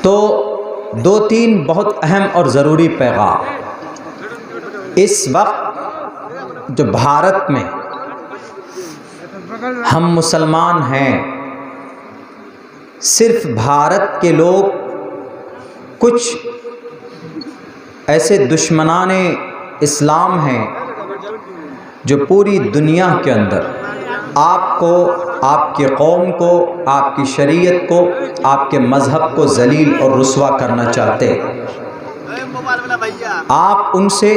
तो दो तीन बहुत अहम और ज़रूरी पैगाम इस वक्त जो भारत में हम मुसलमान हैं, सिर्फ भारत के लोग कुछ ऐसे दुश्मनाने इस्लाम हैं जो पूरी दुनिया के अंदर आपको, आपकी कौम को, आपकी शरीयत को, आपके मज़हब को जलील और रुस्वा करना चाहते। आप उनसे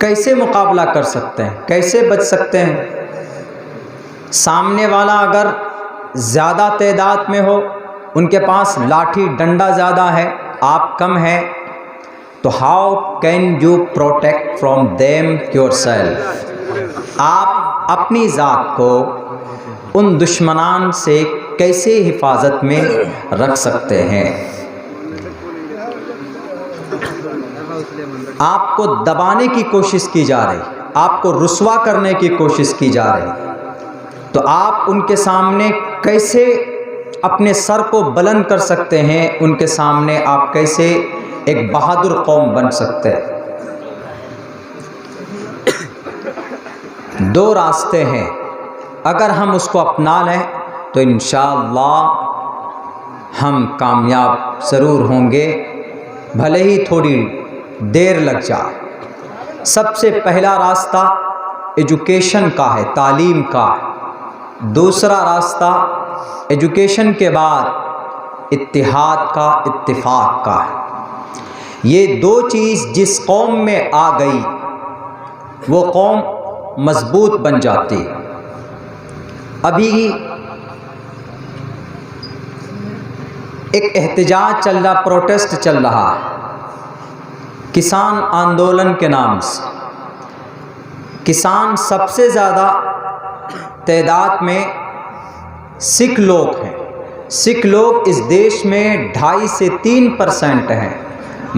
कैसे मुकाबला कर सकते हैं, कैसे बच सकते हैं? सामने वाला अगर ज़्यादा तादाद में हो, उनके पास लाठी डंडा ज़्यादा है, आप कम हैं, तो how can you protect from them yourself? आप अपनी ज़ात को उन दुश्मनान से कैसे हिफाजत में रख सकते हैं? आपको दबाने की कोशिश की जा रही, आपको रुस्वा करने की कोशिश की जा रही, तो आप उनके सामने कैसे अपने सर को बुलंद कर सकते हैं? उनके सामने आप कैसे एक बहादुर कौम बन सकते हैं? दो रास्ते हैं, अगर हम उसको अपना लें तो इंशाअल्लाह हम कामयाब ज़रूर होंगे, भले ही थोड़ी देर लग जाए। सबसे पहला रास्ता एजुकेशन का है, तालीम का। दूसरा रास्ता एजुकेशन के बाद इत्तिहाद का, इत्तिफाक का है। ये दो चीज़ जिस कौम में आ गई वो कौम मजबूत बन जाती। अभी एक एहतजाज चल रहा, प्रोटेस्ट चल रहा है किसान आंदोलन के नाम से। किसान सबसे ज़्यादा तादाद में सिख लोग हैं। सिख लोग इस देश में 2.5 से 3% हैं,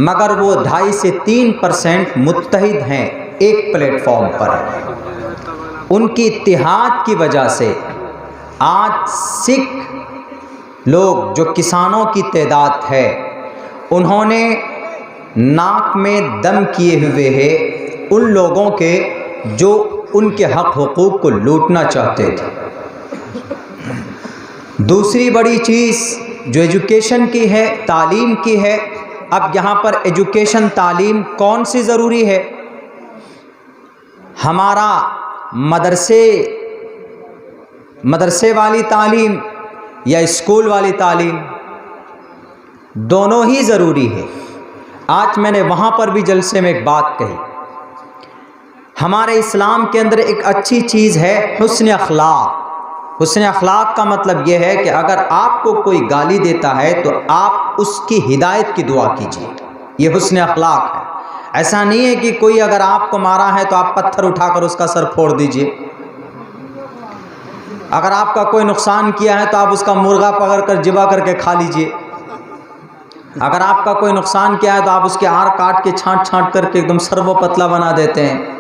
मगर वो 2.5 से 3% मुत्तहिद हैं, एक प्लेटफॉर्म पर। उनकी इत्तिहाद की वजह से आज सिख लोग जो किसानों की तादाद है, उन्होंने नाक में दम किए हुए हैं उन लोगों के जो उनके हक हुकूक को लूटना चाहते थे। दूसरी बड़ी चीज़ जो एजुकेशन की है, तालीम की है। अब यहाँ पर एजुकेशन, तालीम कौन सी ज़रूरी है? हमारा मदरसे वाली तालीम या स्कूल वाली तालीम, दोनों ही ज़रूरी है। आज मैंने वहाँ पर भी जलसे में एक बात कही, हमारे इस्लाम के अंदर एक अच्छी चीज़ है हुस्न अखलाक। हुस्न अखलाक का मतलब यह है कि अगर आपको कोई गाली देता है तो आप उसकी हिदायत की दुआ कीजिए, ये हुस्न अखलाक है। ऐसा नहीं है कि कोई अगर आपको मारा है तो आप पत्थर उठाकर उसका सर फोड़ दीजिए। अगर आपका कोई नुकसान किया है तो आप उसका मुर्गा पकड़कर ज़िबा करके खा लीजिए। अगर आपका कोई नुकसान किया है तो आप उसके आर काट के छांट छांट करके एकदम सर्वो पतला बना देते हैं।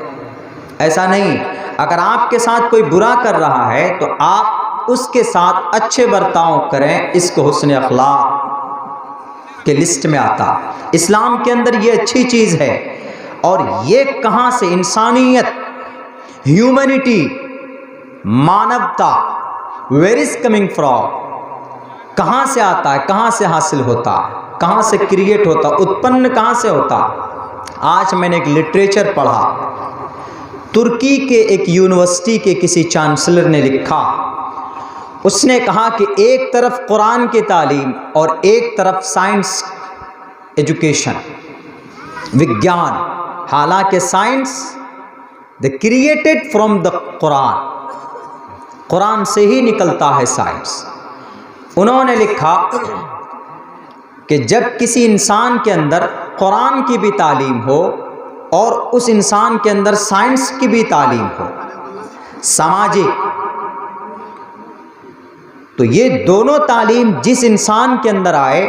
ऐसा नहीं, अगर आपके साथ कोई बुरा कर रहा है तो आप उसके साथ अच्छे बर्ताव करें। इसको हुस्न अखलाक के लिस्ट में आता। इस्लाम के अंदर ये अच्छी चीज़ है। और ये कहाँ से? इंसानियत, ह्यूमैनिटी, मानवता, वेयर इज कमिंग फ्रॉम? कहाँ से आता है, कहाँ से हासिल होता है, कहाँ से क्रिएट होता, उत्पन्न कहाँ से होता? आज मैंने एक लिटरेचर पढ़ा, तुर्की के एक यूनिवर्सिटी के किसी चांसलर ने लिखा, उसने कहा कि एक तरफ कुरान की तालीम और एक तरफ साइंस एजुकेशन, विज्ञान। हालांकि science the created from the Quran, Quran से ही निकलता है साइंस। उन्होंने लिखा कि जब किसी इंसान के अंदर कुरान की भी तालीम हो और उस इंसान के अंदर साइंस की भी तालीम हो, सामाजिक, तो ये दोनों तालीम जिस इंसान के अंदर आए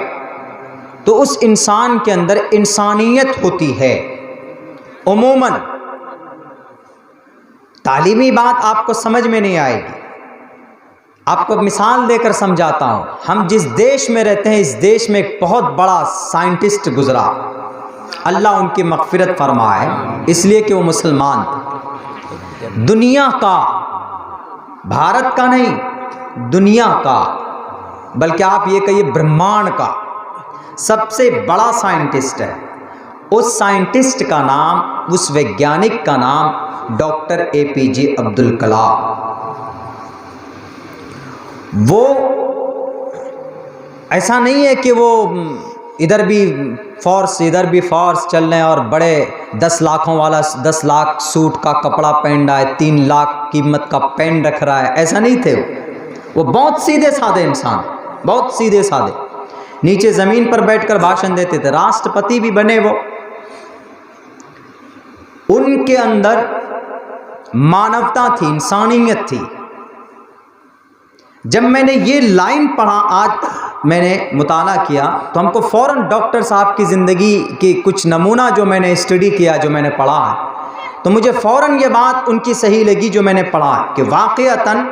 तो उस इंसान के अंदर इंसानियत होती है। उमूमन तालीमी बात आपको समझ में नहीं आएगी, आपको मिसाल देकर समझाता हूँ। हम जिस देश में रहते हैं, इस देश में एक बहुत बड़ा साइंटिस्ट गुजरा, अल्लाह उनकी मग़फ़िरत फरमाए, इसलिए कि वो मुसलमान थे। दुनिया का, भारत का नहीं, दुनिया का, बल्कि आप ये कहिए ब्रह्मांड का सबसे बड़ा साइंटिस्ट है। उस साइंटिस्ट का नाम, उस वैज्ञानिक का नाम डॉक्टर APJ अब्दुल कलाम। वो ऐसा नहीं है कि वो इधर भी फोर्स इधर भी फोर्स चल रहे हैं और बड़े 10 लाखों वाला 10 लाख सूट का कपड़ा पहन रहा है, 3 लाख कीमत का पेन रख रहा है, ऐसा नहीं थे वो बहुत सीधे साधे इंसान, बहुत सीधे साधे। नीचे ज़मीन पर बैठकर भाषण देते थे, राष्ट्रपति भी बने वो। उनके अंदर मानवता थी, इंसानियत थी। जब मैंने ये लाइन पढ़ा, आज मैंने मुताला किया, तो हमको फ़ौरन डॉक्टर साहब की ज़िंदगी की कुछ नमूना जो मैंने स्टडी किया, जो मैंने पढ़ा है, तो मुझे फ़ौरन ये बात उनकी सही लगी जो मैंने पढ़ा कि वाक़ईतन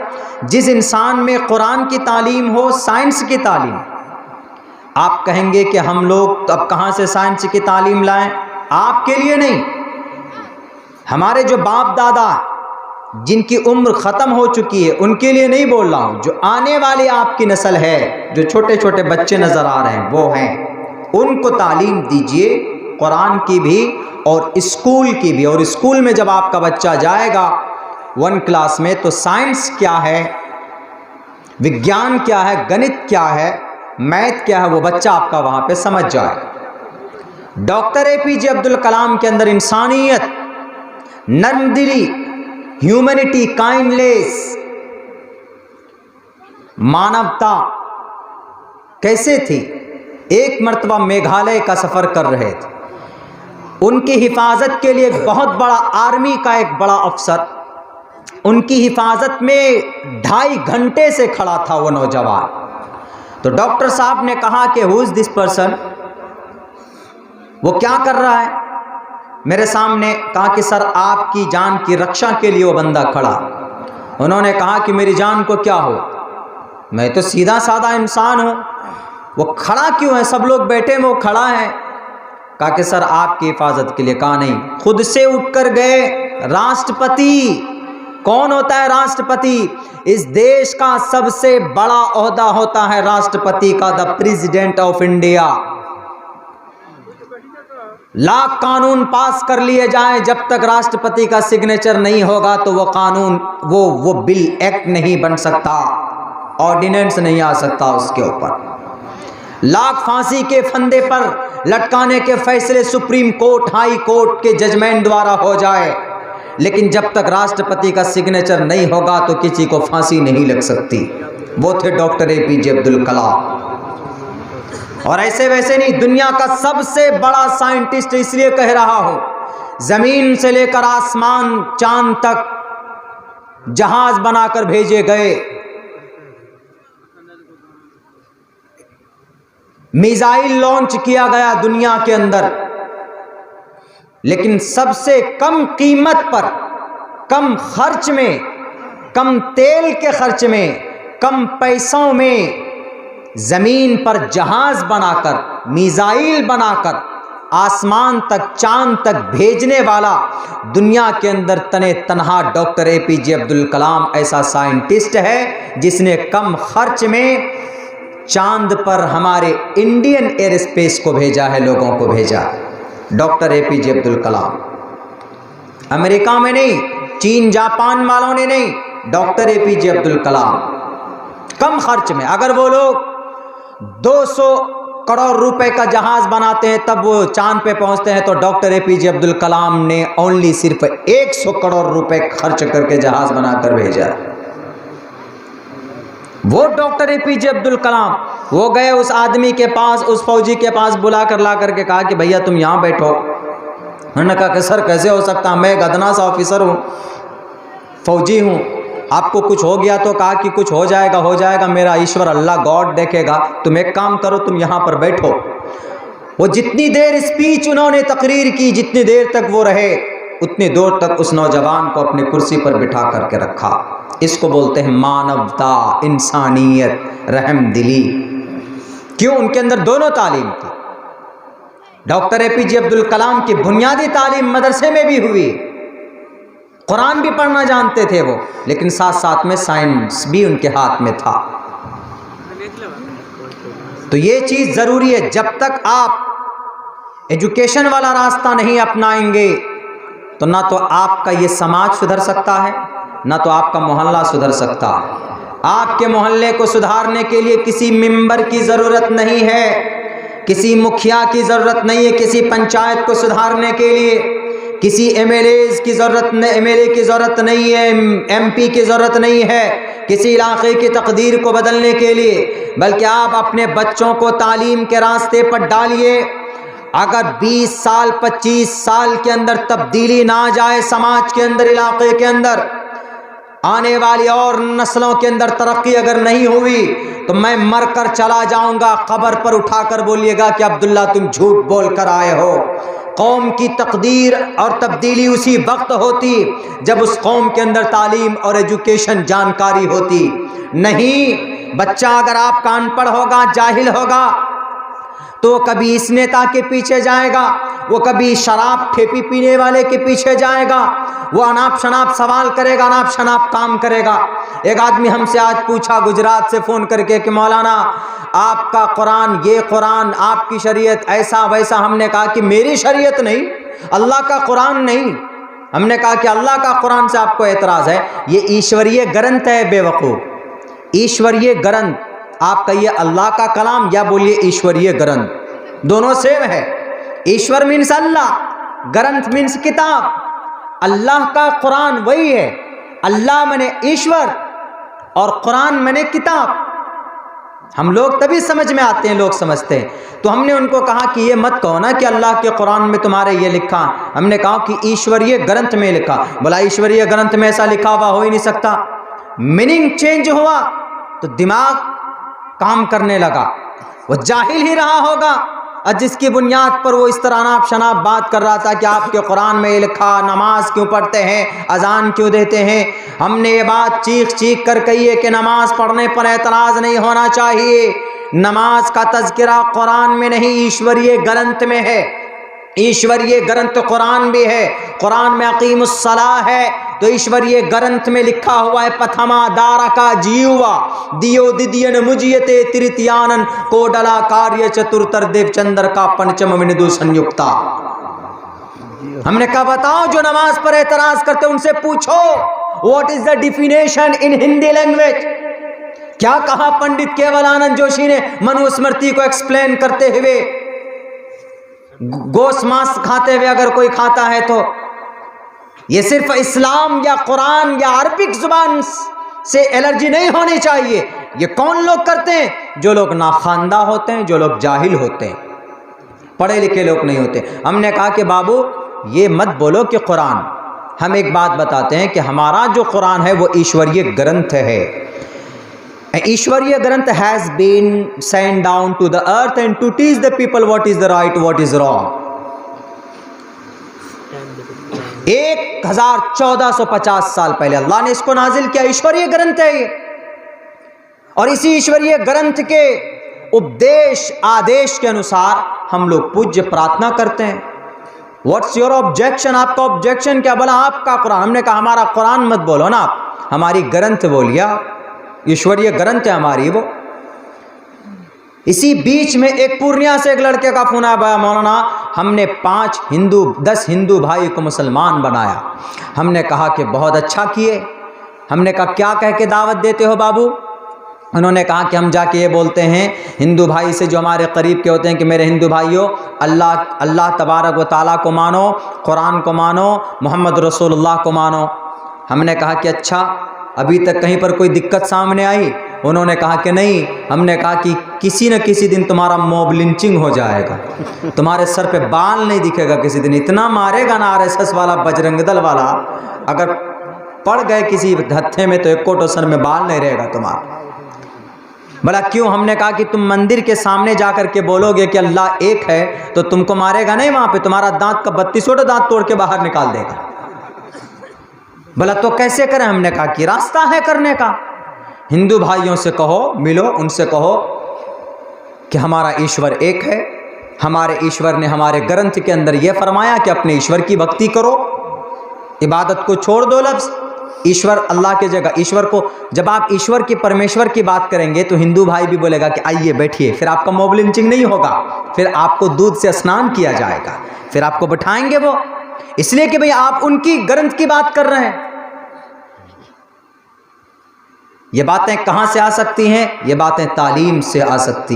जिस इंसान में कुरान की तालीम हो, साइंस की तालीम, आप कहेंगे कि हम लोग अब कहाँ से साइंस की तालीम लाएं? आपके लिए नहीं, हमारे जो बाप दादा जिनकी उम्र ख़त्म हो चुकी है उनके लिए नहीं बोल रहा हूँ, जो आने वाली आपकी नस्ल है, जो छोटे छोटे बच्चे नज़र आ रहे हैं वो हैं, उनको तालीम दीजिए कुरान की भी और स्कूल की भी। और स्कूल में जब आपका बच्चा जाएगा 1 क्लास में, तो साइंस क्या है, विज्ञान क्या है, गणित क्या है, मैथ क्या है, वो बच्चा आपका वहाँ पे समझ जाए। डॉक्टर APJ अब्दुल कलाम के अंदर इंसानियत, नर्मदिली, ह्यूमैनिटी, काइंडनेस, मानवता कैसे थी। एक मर्तबा मेघालय का सफ़र कर रहे थे, उनकी हिफाजत के लिए एक बहुत बड़ा आर्मी का एक बड़ा अफसर उनकी हिफाजत में 2.5 घंटे से खड़ा था वो नौजवान। तो डॉक्टर साहब ने कहा कि हु इज़ दिस पर्सन, वो क्या कर रहा है मेरे सामने? कहा कि सर आपकी जान की रक्षा के लिए वो बंदा खड़ा। उन्होंने कहा कि मेरी जान को क्या हो, मैं तो सीधा साधा इंसान हूँ, वो खड़ा क्यों है? सब लोग बैठे में वो खड़ा है। कहा कि सर आपकी हिफाजत के लिए। कहा नहीं, खुद से उठकर गए राष्ट्रपति। कौन होता है राष्ट्रपति? इस देश का सबसे बड़ा ओहदा होता है राष्ट्रपति का, the president of India. Lakh कानून पास कर लिए जाएं, जब तक राष्ट्रपति का सिग्नेचर नहीं होगा तो वो कानून, वो बिल, एक्ट नहीं बन सकता, ऑर्डिनेंस नहीं आ सकता उसके ऊपर। लाख फांसी के फंदे पर लटकाने के फैसले सुप्रीम कोर्ट, हाई कोर्ट के जजमेंट द्वारा हो जाए, लेकिन जब तक राष्ट्रपति का सिग्नेचर नहीं होगा तो किसी को फांसी नहीं लग सकती। वो थे डॉक्टर APJ अब्दुल कलाम। और ऐसे वैसे नहीं, दुनिया का सबसे बड़ा साइंटिस्ट इसलिए कह रहा हूं, जमीन से लेकर आसमान चांद तक जहाज बनाकर भेजे गए, मिसाइल लॉन्च किया गया दुनिया के अंदर, लेकिन सबसे कम कीमत पर, कम खर्च में, कम तेल के खर्च में, कम पैसों में जमीन पर जहाज बनाकर, मिसाइल बनाकर आसमान तक, चांद तक भेजने वाला दुनिया के अंदर तने तनहा डॉक्टर APJ अब्दुल कलाम ऐसा साइंटिस्ट है जिसने कम खर्च में चांद पर हमारे इंडियन एयर स्पेस को भेजा है, लोगों को भेजा। Doctor APJ Abdul Kalam America में नहीं, चीन जापान वालों ने नहीं, डॉक्टर APJ अब्दुल कलाम कम खर्च में। अगर वो लोग 200 करोड़ रुपए का जहाज बनाते हैं तब वो चांद पे पहुंचते हैं, तो डॉक्टर APJ अब्दुल कलाम ने ओनली सिर्फ 100 करोड़ रुपए खर्च करके जहाज बनाकर भेजा। वो डॉक्टर APJ अब्दुल कलाम, वो गए उस आदमी के पास, उस फौजी के पास बुला कर ला करके कहा कि भैया तुम यहाँ बैठो। उन्होंने कहा कि सर कैसे हो सकता, मैं गदना सा ऑफिसर हूँ, फौजी हूँ, आपको कुछ हो गया तो? कहा कि कुछ हो जाएगा, मेरा ईश्वर अल्लाह गॉड देखेगा, तुम एक काम करो, तुम यहाँ पर बैठो। वो जितनी देर स्पीच उन्होंने तकरीर की, जितनी देर तक वो रहे, उतनी दूर तक उस नौजवान को अपनी कुर्सी पर बिठा करके रखा। इसको बोलते हैं मानवता, इंसानियत, रहमदिली। क्यों? उनके अंदर दोनों तालीम थी। डॉक्टर APJ अब्दुल कलाम की बुनियादी तालीम मदरसे में भी हुई, कुरान भी पढ़ना जानते थे वो, लेकिन साथ साथ में साइंस भी उनके हाथ में था। तो ये चीज़ ज़रूरी है। जब तक आप एजुकेशन वाला रास्ता नहीं अपनाएंगे तो ना तो आपका ये समाज सुधर सकता है, ना तो आपका मोहल्ला सुधर सकता है। आपके मोहल्ले को सुधारने के लिए किसी मेंबर की ज़रूरत नहीं है, किसी मुखिया की ज़रूरत नहीं है, किसी पंचायत को सुधारने के लिए किसी MLA की ज़रूरत नहीं है, MP की ज़रूरत नहीं है किसी इलाके की तकदीर को बदलने के लिए, बल्कि आप अपने बच्चों को तालीम के रास्ते पर डालिए। अगर 20 साल 25 साल के अंदर तब्दीली ना जाए समाज के अंदर, इलाके के अंदर, आने वाली और नस्लों के अंदर तरक्की अगर नहीं हुई तो मैं मर कर चला जाऊंगा, कब्र पर उठाकर बोलिएगा कि अब्दुल्ला तुम झूठ बोल कर आए हो। कौम की तकदीर और तब्दीली उसी वक्त होती जब उस कौम के अंदर तालीम और एजुकेशन, जानकारी होती। नहीं, बच्चा अगर आपका अनपढ़ होगा, जाहिल होगा, तो कभी इस नेता के पीछे जाएगा, वो कभी शराब ठेपी पीने वाले के पीछे जाएगा, वो अनाप शनाप सवाल करेगा, अनाप शनाप काम करेगा। एक आदमी हमसे आज पूछा गुजरात से फ़ोन करके कि मौलाना आपका कुरान, ये कुरान, आपकी शरीयत ऐसा वैसा। हमने कहा कि मेरी शरीयत नहीं, अल्लाह का कुरान नहीं। हमने कहा कि अल्लाह का कुरान से आपको एतराज़ है, ये ईश्वरीय ग्रंथ है बेवकूफ़। ईश्वरीय ग्रंथ आप कहिए अल्लाह का कलाम या बोलिए ईश्वरीय ग्रंथ, दोनों सेम है। ईश्वर मीन्स अल्लाह, ग्रंथ मीन्स किताब। अल्लाह का कुरान वही है, अल्लाह माने ईश्वर और कुरान माने किताब। हम लोग तभी समझ में आते हैं, लोग समझते हैं। तो हमने उनको कहा कि ये मत कहो ना कि अल्लाह के कुरान में तुम्हारे ये लिखा, हमने कहा कि ईश्वरीय ग्रंथ में लिखा। बोला ईश्वरीय ग्रंथ में ऐसा लिखा हुआ हो ही नहीं सकता। मीनिंग चेंज हुआ तो दिमाग काम करने लगा, वो जाहिल ही रहा होगा और जिसकी बुनियाद पर वो इस तरह अनाप शनाप बात कर रहा था कि आपके कुरान में ये लिखा, नमाज क्यों पढ़ते हैं, अजान क्यों देते हैं। हमने ये बात चीख चीख कर कही है कि नमाज पढ़ने पर एतराज़ नहीं होना चाहिए। नमाज का तज़किरा कुरान में नहीं, ईश्वरीय ग्रंथ में है। ईश्वरीय ग्रंथ कुरान भी है, कुरान में अकीमुस्सलाह है, तो ईश्वरीय ग्रंथ में लिखा हुआ है पथमा दारा का जीवा दियो दिदियन मुजियते तृतीयानन कोडला कार्य चतुर्तर देव चंद्र का पंचम विनिदु संयुक्ता। हमने कहा बताओ जो नमाज पर एतराज करते उनसे पूछो what is the definition in Hindi language. क्या कहा पंडित केवलानंद जोशी ने मनुस्मृति को एक्सप्लेन करते हुए। गोश्त मांस खाते हुए अगर कोई खाता है तो ये सिर्फ इस्लाम या कुरान या अरबिक जुबान से एलर्जी नहीं होनी चाहिए। ये कौन लोग करते हैं? जो लोग नाखानदा होते हैं, जो लोग जाहिल होते हैं, पढ़े लिखे लोग नहीं होते। हमने कहा कि बाबू ये मत बोलो कि कुरान, हम एक बात बताते हैं कि हमारा जो कुरान है वो ईश्वरीय ग्रंथ है। ईश्वरीय ग्रंथ has been send down to the earth and to teach the people what is the right what is wrong. 1450 साल पहले अल्लाह ने इसको नाजिल किया। ईश्वरीय ग्रंथ है ये, और इसी ईश्वरीय ग्रंथ के उपदेश आदेश के अनुसार हम लोग पूज्य प्रार्थना करते हैं। What's your objection? आपका ऑब्जेक्शन क्या? बोला आपका कुरान। हमने कहा हमारा कुरान मत बोलो ना, हमारी ग्रंथ बोलिया, ईश्वरीय ग्रंथ है हमारी वो। इसी बीच में एक पूर्णिया से एक लड़के का फोन आया, मौलाना हमने 10 हिंदू भाई को मुसलमान बनाया। हमने कहा कि बहुत अच्छा किए। हमने कहा क्या कह के दावत देते हो बाबू? उन्होंने कहा कि हम जाके ये बोलते हैं हिंदू भाई से जो हमारे करीब के होते हैं कि मेरे हिंदू भाइयों, अल्लाह तबारक व ताला को मानो, कुरान को मानो, मोहम्मद रसूलुल्लाह को मानो। हमने कहा कि अच्छा, अभी तक कहीं पर कोई दिक्कत सामने आई? उन्होंने कहा कि नहीं। हमने कहा कि किसी न किसी दिन तुम्हारा मॉब लिंचिंग हो जाएगा, तुम्हारे सर पे बाल नहीं दिखेगा किसी दिन। इतना मारेगा ना RSS वाला, बजरंग दल वाला, अगर पड़ गए किसी हत्थे में तो एक कोटो सर में बाल नहीं रहेगा तुम्हारा। बोला क्यों? हमने कहा कि तुम मंदिर के सामने जाकर के बोलोगे कि अल्लाह एक है तो तुमको मारेगा नहीं, वहाँ पे तुम्हारा दांत का 32 दांत तोड़ के बाहर निकाल देगा। बोला तो कैसे करें? हमने कहा कि रास्ता है करने का। हिंदू भाइयों से कहो, मिलो, उनसे कहो कि हमारा ईश्वर एक है। हमारे ईश्वर ने हमारे ग्रंथ के अंदर यह फरमाया कि अपने ईश्वर की भक्ति करो, इबादत को छोड़ दो। लफ्ज़ ईश्वर अल्लाह की जगह ईश्वर को, जब आप ईश्वर की परमेश्वर की बात करेंगे तो हिंदू भाई भी बोलेगा कि आइए बैठिए, फिर आपका मॉब लिंचिंग नहीं होगा, फिर आपको दूध से स्नान किया जाएगा, फिर आपको बिठाएंगे वो, इसलिए कि भाई आप उनकी ग्रंथ की बात कर रहे हैं। ये बातें कहाँ से आ सकती हैं? ये बातें तालीम से आ सकती,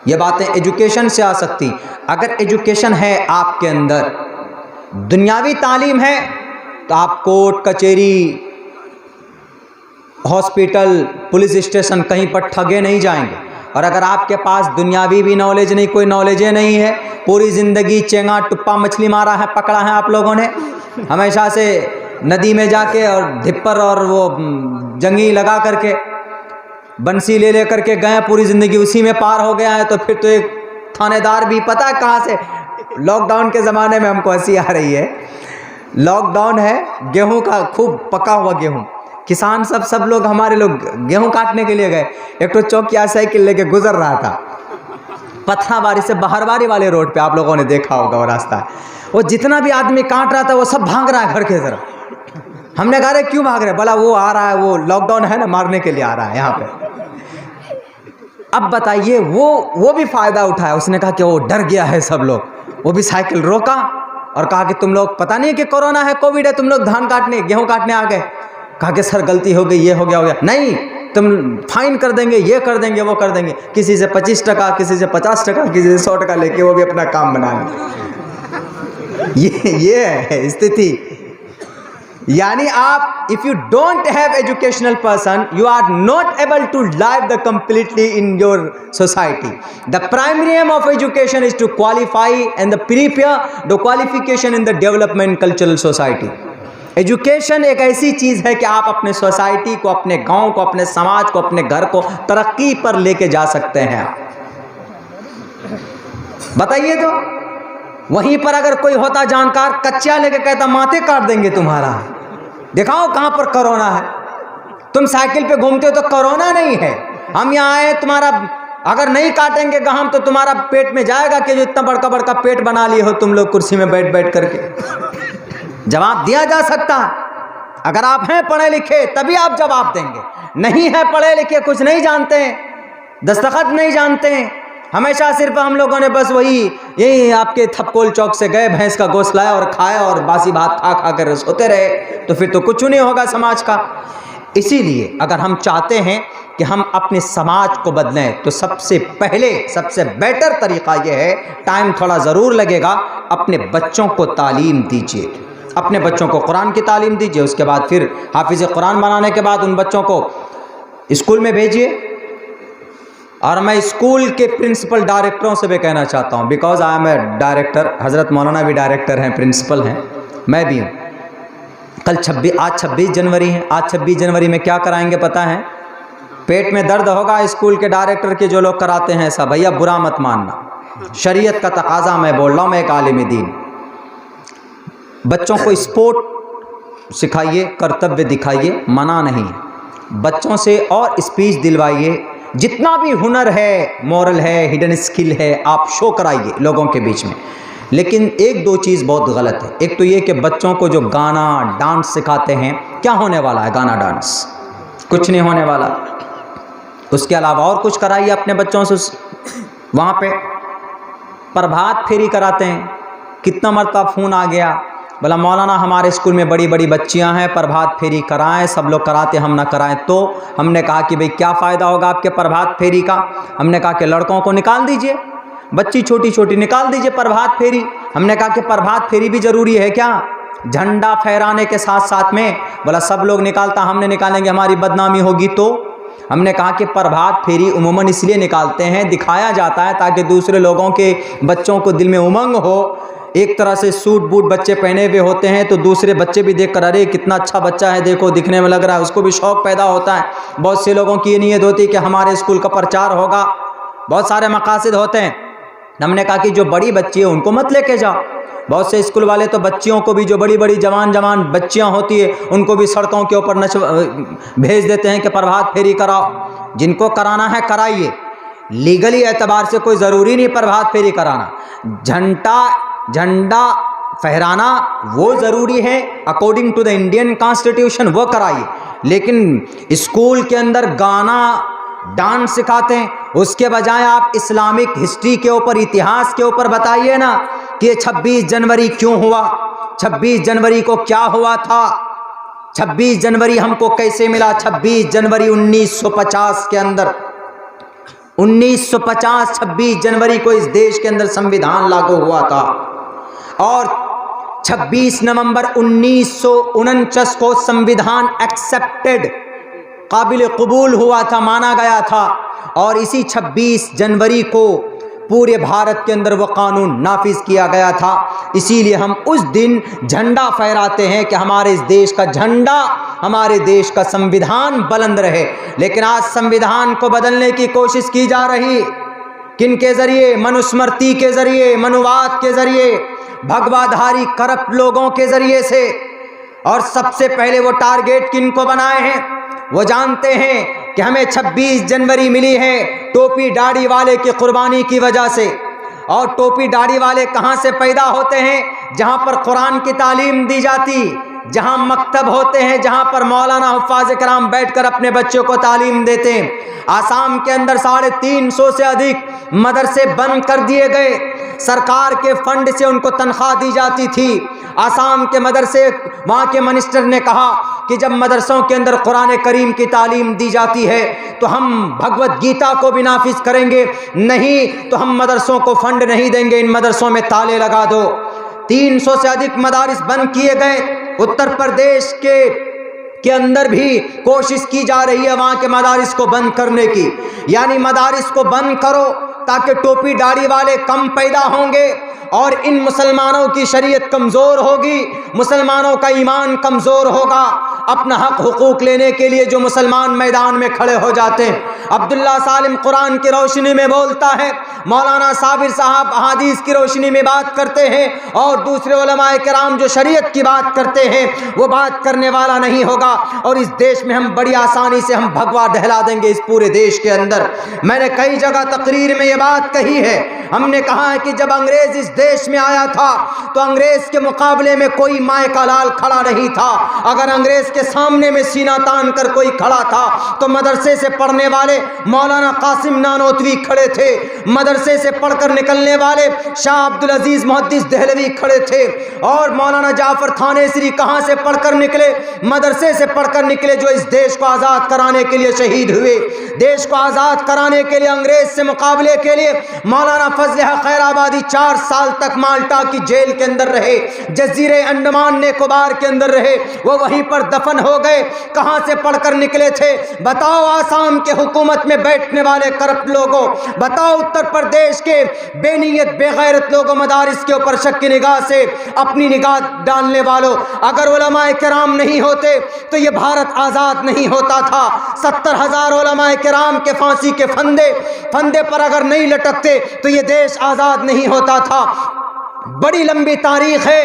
ये बातें एजुकेशन से आ सकती। अगर एजुकेशन है आपके अंदर, दुनियावी तालीम है, तो आप कोर्ट कचहरी, हॉस्पिटल, पुलिस स्टेशन कहीं पर ठगे नहीं जाएंगे। और अगर आपके पास दुनियावी भी नॉलेज नहीं, कोई नॉलेज नहीं है, पूरी ज़िंदगी चेंगा टुप्पा मछली मारा है, पकड़ा है आप लोगों ने, हमेशा से नदी में जाके और धिप्पर और वो जंगी लगा करके बंसी ले करके गए, पूरी ज़िंदगी उसी में पार हो गया है, तो फिर तो एक थानेदार भी पता है कहाँ से। लॉकडाउन के ज़माने में हमको हंसी आ रही है, लॉकडाउन है, गेहूं का खूब पका हुआ गेहूं, किसान सब लोग, हमारे लोग गेहूं काटने के लिए गए। एक तो चौकिया साइकिल लेके गुजर रहा था पथराबारी से बहरबारी वाले रोड पे, आप लोगों ने देखा होगा वो रास्ता। वो जितना भी आदमी काट रहा था वो सब भाग रहा है घर के तरफ। हमने कहा रे क्यों भाग रहे? बोला वो आ रहा है, वो लॉकडाउन है ना, मारने के लिए आ रहा है यहाँ पे। अब बताइए, वो भी फायदा उठाया। उसने कहा कि वो डर गया है सब लोग, वो भी साइकिल रोका और कहा कि तुम लोग पता नहीं कि कोरोना है, कोविड है, तुम लोग धान काटने, गेहूं काटने आ गए। कहा कि सर गलती हो गई, ये हो गया। नहीं, तुम फाइन कर देंगे, ये कर देंगे, वो कर देंगे। किसी से 25 टका, किसी से 50 टका, किसी से 100 टका लेके वो भी अपना काम बना लें। ये है स्थिति। यानी आप, if you don't have educational person, you are not able to live the completely in your society. The primary aim of education is to qualify and the prepare the qualification in the development cultural society. Education एक ऐसी चीज़ है कि आप अपने society को, अपने गांव को, अपने समाज को, अपने घर को तरक्की पर लेके जा सकते हैं। बताइए तो, वहीं पर अगर कोई होता जानकार, कच्चा लेके कहता माथे काट देंगे तुम्हारा, दिखाओ कहां पर कोरोना है। तुम साइकिल पे घूमते हो तो कोरोना नहीं है, हम यहाँ आए, तुम्हारा अगर नहीं काटेंगे गहम तो तुम्हारा पेट में जाएगा कि जो इतना बड़का बड़का पेट बना लिए हो तुम लोग कुर्सी में बैठ बैठ करके। जवाब दिया जा सकता है। अगर आप हैं पढ़े लिखे तभी आप जवाब देंगे, नहीं है पढ़े लिखे, कुछ नहीं जानते हैं, दस्तखत नहीं जानते हैं, हमेशा सिर्फ हम लोगों ने बस यही आपके थपकोल चौक से गए, भैंस का गोश्त लाया और खाया और बासी भात खा खा कर सोते रहे, तो फिर तो कुछ नहीं होगा समाज का। इसीलिए अगर हम चाहते हैं कि हम अपने समाज को बदलें तो सबसे पहले, सबसे बेटर तरीका यह है, टाइम थोड़ा ज़रूर लगेगा, अपने बच्चों को तालीम दीजिए, अपने बच्चों को कुरान की तालीम दीजिए। उसके बाद फिर हाफिज़ कुरान बनाने के बाद उन बच्चों को स्कूल में भेजिए। और मैं स्कूल के प्रिंसिपल डायरेक्टरों से भी कहना चाहता हूँ, because I am a director, हज़रत मौलाना भी डायरेक्टर हैं, प्रिंसिपल हैं, मैं भी हूँ। आज 26 जनवरी है। आज 26 जनवरी में क्या कराएंगे पता है? पेट में दर्द होगा स्कूल के डायरेक्टर के जो लोग कराते हैं ऐसा, भैया बुरा मत मानना, शरीयत का तकाजा मैं बोल रहा हूँ, मैं एक आलिम दीन। बच्चों को स्पोर्ट सिखाइए, कर्तव्य दिखाइए, मना नहीं, बच्चों से और स्पीच दिलवाइए, जितना भी हुनर है, मोरल है, हिडन स्किल है, आप शो कराइए लोगों के बीच में। लेकिन एक दो चीज़ बहुत गलत है। एक तो ये कि बच्चों को जो गाना डांस सिखाते हैं, क्या होने वाला है गाना डांस? कुछ नहीं होने वाला। उसके अलावा और कुछ कराइए अपने बच्चों से। वहाँ पे प्रभात फेरी कराते हैं, कितना मरतबा फ़ोन आ गया, बोला मौलाना हमारे स्कूल में बड़ी बड़ी बच्चियां हैं, प्रभात फेरी कराएं, सब लोग कराते हम ना कराएं। तो हमने कहा कि भाई क्या फ़ायदा होगा आपके प्रभात फेरी का? हमने कहा कि लड़कों को निकाल दीजिए, बच्ची छोटी छोटी निकाल दीजिए प्रभात फेरी। हमने कहा कि प्रभात फेरी भी ज़रूरी है क्या, झंडा फहराने के साथ साथ में? बोला सब लोग निकालता, हमने निकालेंगे हमारी बदनामी होगी। तो हमने कहा कि प्रभात फेरी उमूमन इसलिए निकालते हैं, दिखाया जाता है ताकि दूसरे लोगों के बच्चों को दिल में उमंग हो। एक तरह से सूट बूट बच्चे पहने हुए होते हैं तो दूसरे बच्चे भी देख कर अरे कितना अच्छा बच्चा है, देखो दिखने में लग रहा है, उसको भी शौक़ पैदा होता है। बहुत से लोगों की ये नीयत होती है कि हमारे स्कूल का प्रचार होगा, बहुत सारे मकासद होते हैं। हमने कहा कि जो बड़ी बच्ची है उनको मत लेके जाओ। बहुत से स्कूल वाले तो बच्चियों को भी, जो बड़ी बड़ी जवान जवान बच्चियां होती है, उनको भी सड़कों के ऊपर भेज देते हैं कि प्रभात फेरी कराओ। जिनको कराना है कराइए, लीगली एतबार से कोई ज़रूरी नहीं प्रभात फेरी कराना। झंडा फहराना वो ज़रूरी है according to the Indian constitution, वो कराइए। लेकिन स्कूल के अंदर गाना डांस सिखाते हैं, उसके बजाय आप इस्लामिक हिस्ट्री के ऊपर, इतिहास के ऊपर बताइए ना कि ये 26 जनवरी क्यों हुआ, 26 जनवरी को क्या हुआ था, 26 जनवरी हमको कैसे मिला। 26 जनवरी 1950 के अंदर, 1950 26 जनवरी को इस देश के अंदर संविधान लागू हुआ था और 26 नवंबर 1949 को संविधान एक्सेप्टेड, काबिल कबूल हुआ था, माना गया था। और इसी 26 जनवरी को पूरे भारत के अंदर वो कानून नाफिज किया गया था। इसीलिए हम उस दिन झंडा फहराते हैं कि हमारे इस देश का झंडा, हमारे देश का संविधान बुलंद रहे। लेकिन आज संविधान को बदलने की कोशिश की जा रही, किन के जरिए? मनुस्मृति के जरिए, मनुवाद के जरिए, भगवाधारी करप्ट लोगों के जरिए से। और सबसे पहले वो टारगेट किन को बनाए हैं? वो जानते हैं कि हमें 26 जनवरी मिली है टोपी दाढ़ी वाले की कुर्बानी की वजह से। और टोपी दाढ़ी वाले कहाँ से पैदा होते हैं? जहाँ पर कुरान की तालीम दी जाती, जहाँ मकतब होते हैं, जहाँ पर मौलाना हुफ्फाज़ किराम बैठकर अपने बच्चों को तालीम देते हैं। आसाम के अंदर 350 से अधिक मदरसे बंद कर दिए गए, सरकार के फंड से उनको तनख्वाह दी जाती थी। आसाम के मदरसे, वहाँ के मिनिस्टर ने कहा कि जब मदरसों के अंदर कुरान करीम की तालीम दी जाती है तो हम भगवत गीता को भी नाफिज करेंगे, नहीं तो हम मदरसों को फंड नहीं देंगे, इन मदरसों में ताले लगा दो। 300 से अधिक मदारिस बंद किए गए। उत्तर प्रदेश के अंदर भी कोशिश की जा रही है वहाँ के मदारिस को बंद करने की। यानी मदारिस को बंद करो ताकि टोपी दाढ़ी वाले कम पैदा होंगे और इन मुसलमानों की शरीयत कमज़ोर होगी, मुसलमानों का ईमान कमज़ोर होगा। अपना हक हुकूक लेने के लिए जो मुसलमान मैदान में खड़े हो जाते हैं। अब्दुल्ला सालिम कुरान की रोशनी में बोलता है, मौलाना साबिर साहब अहादीस की रोशनी में बात करते हैं, और दूसरे उलमाए किराम जो शरीयत की बात करते हैं वो बात करने वाला नहीं होगा। और इस देश में हम बड़ी आसानी से हम भगवा दहला देंगे इस पूरे देश के अंदर। मैंने कई जगह तकरीर में ये बात कही है, हमने कहा है कि जब अंग्रेज इस देश में आया था तो अंग्रेज के मुकाबले में कोई माए का लाल खड़ा नहीं था। अगर अंग्रेज के सामने में सीना तान कर कोई खड़ा था तो मदरसे से पढ़ने वाले मौलाना कासिम नानोतवी खड़े थे, मदरसे से पढ़कर निकलने वाले शाह अब्दुल अजीज मुहद्दिस देहलवी खड़े थे, और मौलाना जाफर थानेसरी कहाँ से पढ़कर निकले? मदरसे से पढ़कर निकले, जो इस देश को आज़ाद कराने के लिए शहीद हुए। देश को आज़ाद कराने के लिए अंग्रेज से मुकाबले के लिए मौलाना फजल हक खैराबादी 4 साल तक माल्टा की जेल के अंदर रहे, जजीरे अंडमान निकोबार के अंदर रहे, वो वहीं पर दफन हो गए। कहां से पढ़कर निकले थे? बताओ आसाम के हुकूमत में बैठने वाले करप्ट लोगों, बताओ उत्तर प्रदेश के बेनीयत बेगैरत लोगों, मदारिस के ऊपर शक की निगाह से अपनी निगाह डालने वालों, अगर उलमाए किराम नहीं होते तो ये भारत आज़ाद नहीं होता था। 70,000 उलमाए किराम के फांसी के फंदे पर अगर नहीं लटकते तो ये देश आज़ाद नहीं होता था। बड़ी लंबी तारीख है।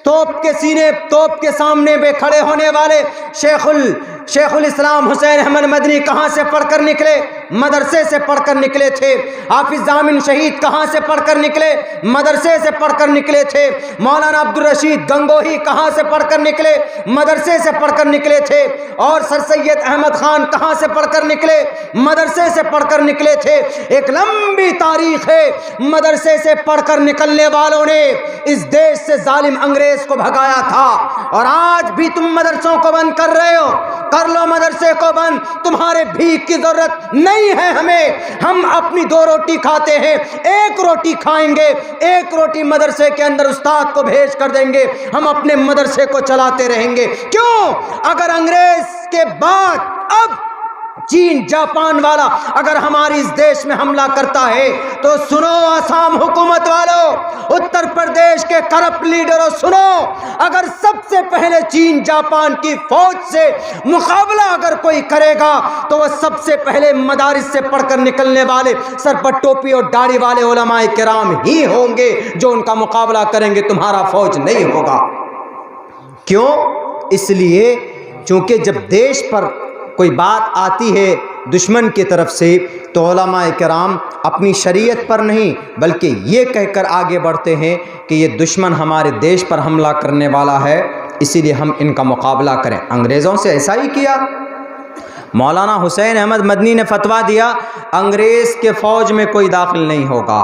तोप के सामने में खड़े होने वाले शेखुल इस्लाम हुसैन अहमद मदनी कहाँ से पढ़कर निकले? मदरसे से पढ़कर निकले थे। हाफिज जामिन शहीद कहाँ से पढ़कर निकले? मदरसे से पढ़कर निकले थे। मौलाना अब्दुल रशीद गंगोही कहाँ से पढ़कर निकले? मदरसे से पढ़कर निकले थे। और सर सैयद अहमद खान कहाँ से पढ़कर निकले? मदरसे से पढ़कर निकले थे। एक लंबी तारीख है। मदरसे से पढ़कर निकलने वालों ने इस देश से जालिम अंग्रेज को भगाया था, और आज भी तुम मदरसों को बंद कर रहे हो। कर लो मदरसे को बंद, तुम्हारे भीख की जरूरत नहीं है हमें। हम अपनी 2 रोटी खाते हैं, 1 रोटी खाएंगे, 1 रोटी मदरसे के अंदर उस्ताद को भेज कर देंगे, हम अपने मदरसे को चलाते रहेंगे। क्यों? अगर अंग्रेज के बाद अब चीन जापान वाला अगर हमारे इस देश में हमला करता है तो सुनो आसाम हुकूमत वालों, उत्तर प्रदेश के करप्ट लीडरों सुनो, अगर सबसे पहले चीन जापान की फौज से मुकाबला अगर कोई करेगा तो वह सबसे पहले मदारिस से पढ़कर निकलने वाले सर पर टोपी और दाढ़ी वाले उलमाए किराम ही होंगे जो उनका मुकाबला करेंगे, तुम्हारा फौज नहीं होगा। क्यों? इसलिए क्योंकि जब देश पर कोई बात आती है दुश्मन की तरफ से तो उलमाए किराम अपनी शरीयत पर नहीं बल्कि ये कहकर आगे बढ़ते हैं कि ये दुश्मन हमारे देश पर हमला करने वाला है, इसीलिए हम इनका मुकाबला करें। अंग्रेज़ों से ऐसा ही किया। मौलाना हुसैन अहमद मदनी ने फतवा दिया अंग्रेज़ के फ़ौज में कोई दाखिल नहीं होगा,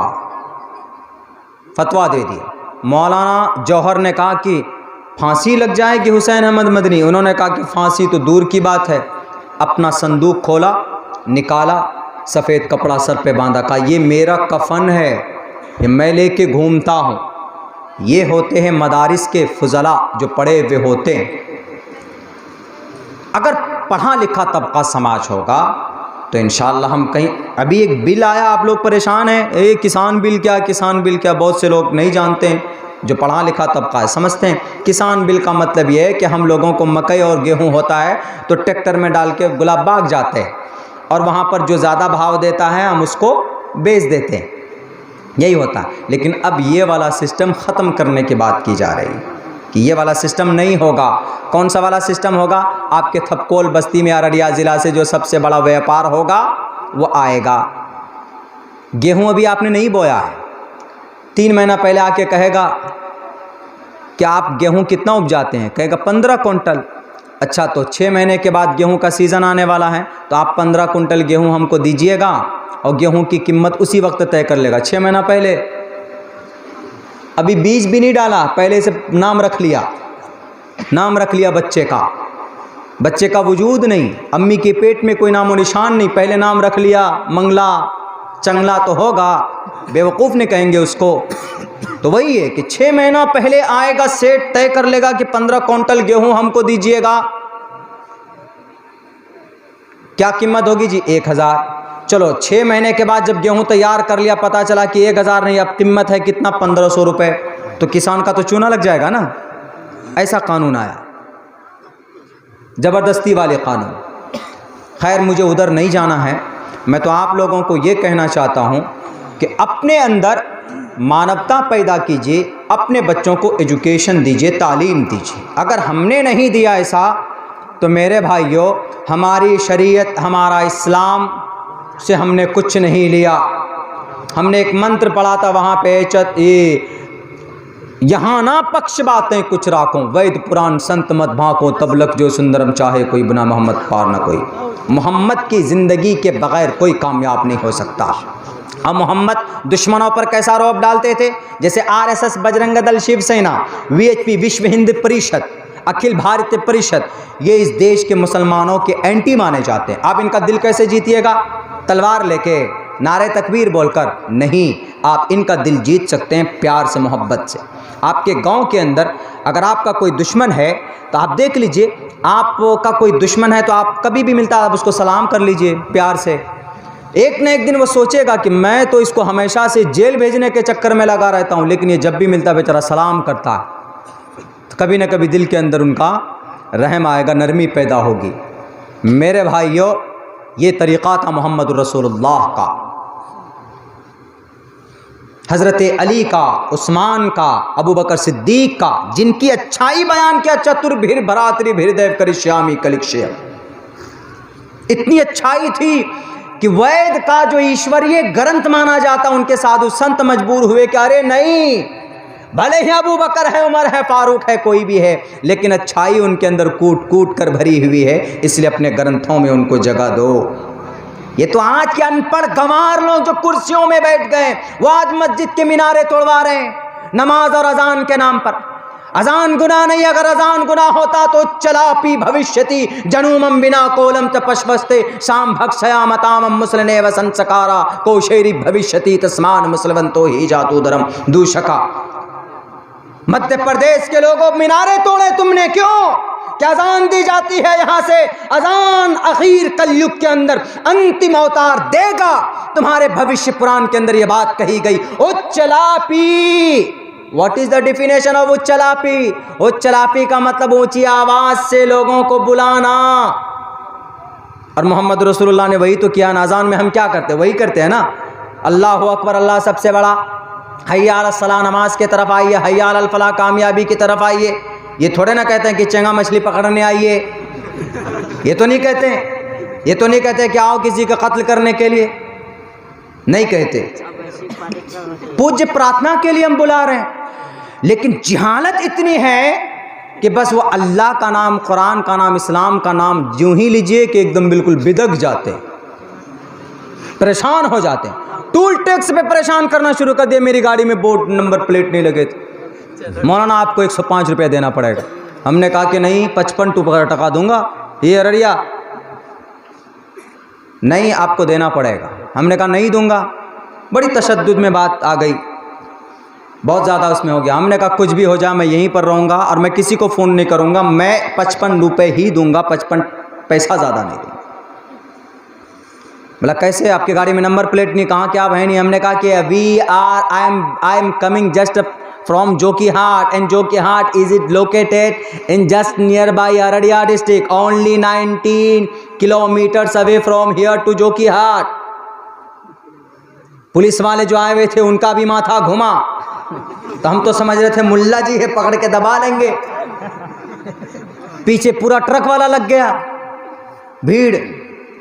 फतवा दे दिया। मौलाना जौहर ने कहा कि फांसी लग जाएगी हुसैन अहमद मदनी, उन्होंने कहा कि फांसी तो दूर की बात है। अपना संदूक खोला, निकाला, सफ़ेद कपड़ा सर पे बांधा, कहा ये मेरा कफन है, ये मैं लेके घूमता हूँ। ये होते हैं मदारिस के फुजला जो पढ़े हुए होते हैं। अगर पढ़ा लिखा तबका समाज होगा तो इंशाअल्लाह हम कहीं, अभी एक बिल आया, आप लोग परेशान हैं, ये किसान बिल क्या, किसान बिल क्या, बहुत से लोग नहीं जानते हैं, जो पढ़ा लिखा तबका है समझते हैं। किसान बिल का मतलब ये है कि हम लोगों को मकई और गेहूं होता है तो ट्रैक्टर में डाल के गुलाब बाग जाते हैं और वहाँ पर जो ज़्यादा भाव देता है हम उसको बेच देते हैं, यही होता है। लेकिन अब ये वाला सिस्टम ख़त्म करने की बात की जा रही है कि ये वाला सिस्टम नहीं होगा। कौन सा वाला सिस्टम होगा? आपके थपकोल बस्ती में अररिया ज़िला से जो सबसे बड़ा व्यापार होगा वो आएगा। गेहूं अभी आपने नहीं बोया है, 3 महीना पहले आके कहेगा कि आप गेहूं कितना उपजाते हैं, कहेगा 15 कुंटल। अच्छा, तो 6 महीने के बाद गेहूं का सीज़न आने वाला है तो आप 15 कुंटल गेहूं हमको दीजिएगा और गेहूं की कीमत उसी वक्त तय कर लेगा। 6 महीना पहले, अभी बीज भी नहीं डाला, पहले से नाम रख लिया, नाम रख लिया बच्चे का वजूद नहीं, अम्मी के पेट में कोई नामो निशान नहीं, पहले नाम रख लिया, मंगला चंगला तो होगा, बेवकूफ़ ने कहेंगे उसको। तो वही है कि 6 महीना पहले आएगा, सेठ तय कर लेगा कि 15 कुंटल गेहूं हमको दीजिएगा। क्या कीमत होगी जी? 1000। चलो 6 महीने के बाद जब गेहूं तैयार कर लिया, पता चला कि 1000 नहीं, अब कीमत है कितना, 1500 रुपये, तो किसान का तो चूना लग जाएगा ना। ऐसा कानून आया, ज़बरदस्ती वाले कानून। खैर, मुझे उधर नहीं जाना है, मैं तो आप लोगों को ये कहना चाहता हूँ कि अपने अंदर मानवता पैदा कीजिए, अपने बच्चों को एजुकेशन दीजिए, तालीम दीजिए। अगर हमने नहीं दिया ऐसा तो मेरे भाइयों, हमारी शरीयत, हमारा इस्लाम से हमने कुछ नहीं लिया। हमने एक मंत्र पढ़ा था वहाँ पे, यहाँ ना पक्ष बातें कुछ राखों, वैद पुराण संत मत भाको, तबलक जो सुंदरम चाहे कोई, बिना मोहम्मद पार ना कोई। मोहम्मद की ज़िंदगी के बग़ैर कोई कामयाब नहीं हो सकता। अब मोहम्मद दुश्मनों पर कैसा रौब डालते थे? जैसे आरएसएस, बजरंग दल, शिवसेना, वीएचपी, विश्व हिंद परिषद, अखिल भारतीय परिषद, ये इस देश के मुसलमानों के एंटी माने जाते हैं। आप इनका दिल कैसे जीतिएगा? तलवार लेके, नारे तकबीर बोलकर नहीं, आप इनका दिल जीत सकते हैं प्यार से, मोहब्बत से। आपके गांव के अंदर अगर आपका कोई दुश्मन है तो आप देख लीजिए, आपका कोई दुश्मन है तो आप कभी भी मिलता है आप उसको सलाम कर लीजिए प्यार से। एक न एक दिन वो सोचेगा कि मैं तो इसको हमेशा से जेल भेजने के चक्कर में लगा रहता हूँ, लेकिन ये जब भी मिलता है बेचारा सलाम करता है, तो कभी न कभी दिल के अंदर उनका रहम आएगा, नरमी पैदा होगी। मेरे भाइयों, ये तरीक़ा था मोहम्मद रसूलुल्लाह का, हज़रत अली का, उस्मान का, अबू बकर सिद्दीक का, जिनकी अच्छाई बयान किया, चतुर्भिर भरातरि भिर्देव करिष्यामि कलिक्षय। इतनी अच्छाई थी कि वैद का जो ईश्वरीय ग्रंथ माना जाता, उनके साधु संत मजबूर हुए कि अरे नहीं, भले ही अबू बकर है, उमर है, फारूक है, कोई भी है, लेकिन अच्छाई उनके अंदर कूट कूट कर भरी हुई है, इसलिए अपने ग्रंथों में उनको जगह दो। ये तो आज के अनपढ़ गंवार लोग जो कुर्सियों में बैठ गए, वो आज मस्जिद के मीनारे तोड़वा रहे हैं नमाज और अजान के नाम पर। अजान गुनाह नहीं, अगर अजान गुनाह होता तो चलापी भविष्यति जनूमम बिना कोलम च पशवस्ते शाम भक्षया मतामम मुसलने व संस्कारा कोशेरी भविष्यति तस्मान मुसलवंतो ही जातूदरम दूषका। मध्य प्रदेश के लोगों मीनारे तोड़े तुमने, क्यों? कि अजान दी जाती है यहाँ से, अजान आखिर कलयुग के अंदर अंतिम अवतार देगा। तुम्हारे भविष्य पुराण के अंदर यह बात कही गई। उच्चलापी, what is the definition of उच्चलापी? उच्चलापी का मतलब ऊंची आवाज से लोगों को बुलाना। और मोहम्मद रसूलुल्लाह ने वही तो किया। अजान में हम क्या करते हैं? वही करते हैं ना, अल्लाहु अकबर, अल्लाह सबसे बड़ा, हय्या अलस सलाह, नमाज की तरफ आइए, हय्या अलल फलाह, कामयाबी की तरफ आइए। ये थोड़े ना कहते हैं कि चंगा मछली पकड़ने आइए, ये तो नहीं कहते हैं। ये तो नहीं कहते कि आओ किसी का कत्ल करने के लिए, नहीं कहते। पूज्य प्रार्थना के लिए हम बुला रहे हैं। लेकिन जहालत इतनी है कि बस वो अल्लाह का नाम, कुरान का नाम, इस्लाम का नाम यूं ही लीजिए कि एकदम बिल्कुल बिदक जाते हैं, परेशान हो जाते हैं। टूल टैक्स पे परेशान करना शुरू कर दिया। मेरी गाड़ी में बोर्ड नंबर प्लेट नहीं लगे थे, मौलाना आपको 105 रुपये देना पड़ेगा। हमने कहा कि नहीं, 55 टका दूंगा। ये अररिया, नहीं आपको देना पड़ेगा। हमने कहा नहीं दूंगा। बड़ी तशद्दुद में बात आ गई, बहुत ज़्यादा उसमें हो गया। हमने कहा कुछ भी हो जाए मैं यहीं पर रहूँगा और मैं किसी को फ़ोन नहीं करूँगा, मैं 55 रुपये ही दूंगा, 55 पैसा ज़्यादा नहीं दूँगा। बोला कैसे, आपकी गाड़ी में नंबर प्लेट नहीं, कहाँ क्या है नहीं? हमने कहा कि I am coming just from Jokihat, and Jokihat is it located in just near by Araria district, only 19 kilometres away from here to Jokihat. Police वाले जो आए हुए थे उनका भी माथा घुमा, तो हम तो समझ रहे थे मुल्ला जी है, पकड़ के दबा लेंगे। पीछे पूरा ट्रक वाला लग गया, भीड़।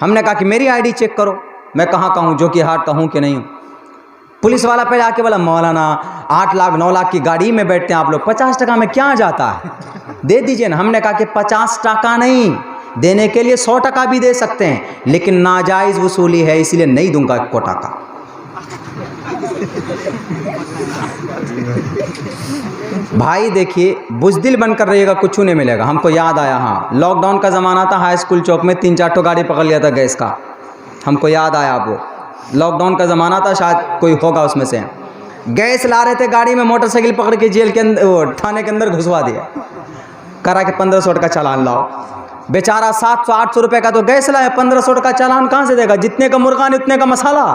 हमने कहा कि मेरी आईडी चेक करो, मैं कहाँ का हूँ, जोकीहाट का हूँ कि नहीं हूँ। पुलिस वाला पहले आके बोला मौलाना 8 लाख 9 लाख की गाड़ी में बैठते हैं आप लोग, 50 टका में क्या जाता है, दे दीजिए ना। हमने कहा कि 50 टका नहीं, देने के लिए 100 टका भी दे सकते हैं, लेकिन नाजायज़ वसूली है, इसलिए नहीं दूंगा 1 टका। भाई देखिए, बुज़दिल बनकर रहिएगा, कुछ नहीं मिलेगा। हमको याद आया, हाँ लॉकडाउन का ज़माना था, हाई स्कूल चौक में 3-4 ठो गाड़ी पकड़ लिया था गैस का। हमको याद आया, वो लॉकडाउन का ज़माना था, शायद कोई होगा उसमें से। गैस ला रहे थे गाड़ी में, मोटरसाइकिल पकड़ के जेल के अंदर, वो थाने के अंदर घुसवा दिया। करा के 1500 का चालान लाओ। बेचारा 700-800 रुपये का तो गैस लाया, 1500 का चालान कहाँ से देगा? जितने का मुर्गा नहीं उतने का मसाला।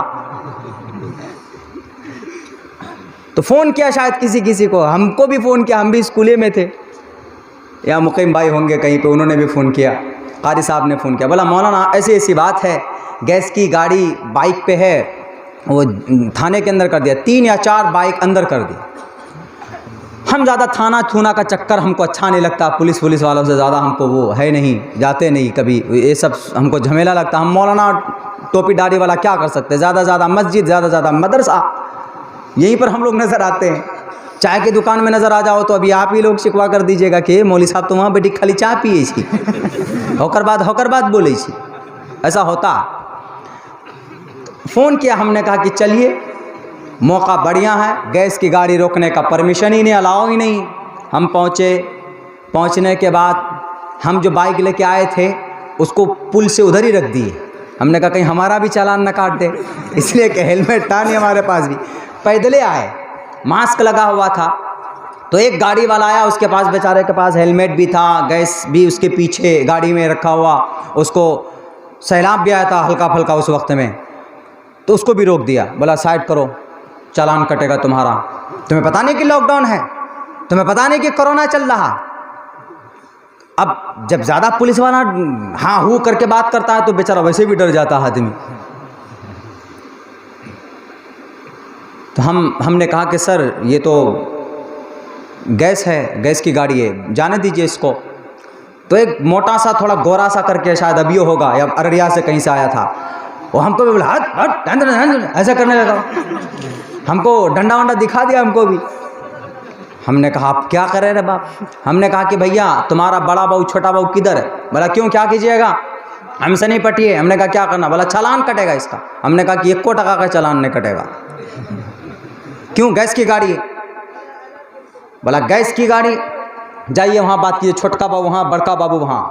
तो फ़ोन किया शायद किसी को, हमको भी फ़ोन किया, हम भी स्कूले में थे, या मुकीम भाई होंगे कहीं पे, उन्होंने भी फ़ोन किया, कारी साहब ने फ़ोन किया। बोला मौलाना ऐसी ऐसी बात है, गैस की गाड़ी बाइक पे है, वो थाने के अंदर कर दिया, 3 या 4 बाइक अंदर कर दी। हम ज़्यादा थाना थूना का चक्कर हमको अच्छा नहीं लगता, पुलिस वालों से ज़्यादा हमको वो है नहीं, जाते नहीं कभी, ये सब हमको झमेला लगता। हम मौलाना टोपी दाढ़ी वाला क्या कर सकते हैं? ज़्यादा मस्जिद, ज़्यादा मदरसा, यहीं पर हम लोग नज़र आते हैं। चाय की दुकान में नज़र आ जाओ तो अभी आप ही लोग शिकवा कर दीजिएगा कि मौली साहब तो वहाँ बेटी खाली चाय पिए छी, होकर बात बोले छी, ऐसा होता। फ़ोन किया, हमने कहा कि चलिए मौका बढ़िया है, गैस की गाड़ी रोकने का परमिशन ही नहीं, अलाउ ही नहीं। हम पहुँचने के बाद हम जो बाइक लेके आए थे उसको पुल से उधर ही रख दिए। हमने कहा कहीं हमारा भी चालान न काट दे, इसलिए कि हेलमेट था नहीं हमारे पास भी। पैदले आए, मास्क लगा हुआ था, तो एक गाड़ी वाला आया, उसके पास बेचारे के पास हेलमेट भी था, गैस भी उसके पीछे गाड़ी में रखा हुआ, उसको सैलाब भी आया था हल्का फल्का उस वक्त में, तो उसको भी रोक दिया। बोला साइड करो, चालान कटेगा तुम्हारा। तुम्हें पता नहीं कि लॉकडाउन है, तुम्हें पता नहीं कि कोरोना चल रहा। अब जब ज़्यादा पुलिस वाला हाँ हूँ करके बात करता है तो बेचारा वैसे भी डर जाता है आदमी। तो हमने कहा कि सर ये तो गैस है, गैस की गाड़ी है, जाने दीजिए इसको। तो एक मोटा सा थोड़ा गोरा सा करके, शायद अभी होगा या अररिया से कहीं से आया था, वो हमको भी बोला हट ऐसा करने लगा, हमको डंडा वंडा दिखा दिया हमको भी। हमने कहा आप क्या कर रहे हैं बाप? हमने कहा कि भैया तुम्हारा बड़ा बहू छोटा बहू किधर है? बोला क्यों, क्या कीजिएगा? हमसे नहीं पटिए। हमने कहा क्या करना? बोला चालान कटेगा इसका। हमने कहा कि 1 टका का चालान नहीं कटेगा। क्यों? गैस की गाड़ी है। बोला गैस की गाड़ी, जाइए वहाँ बात कीजिए, छोटका बाबू वहाँ, बड़का बाबू वहाँ।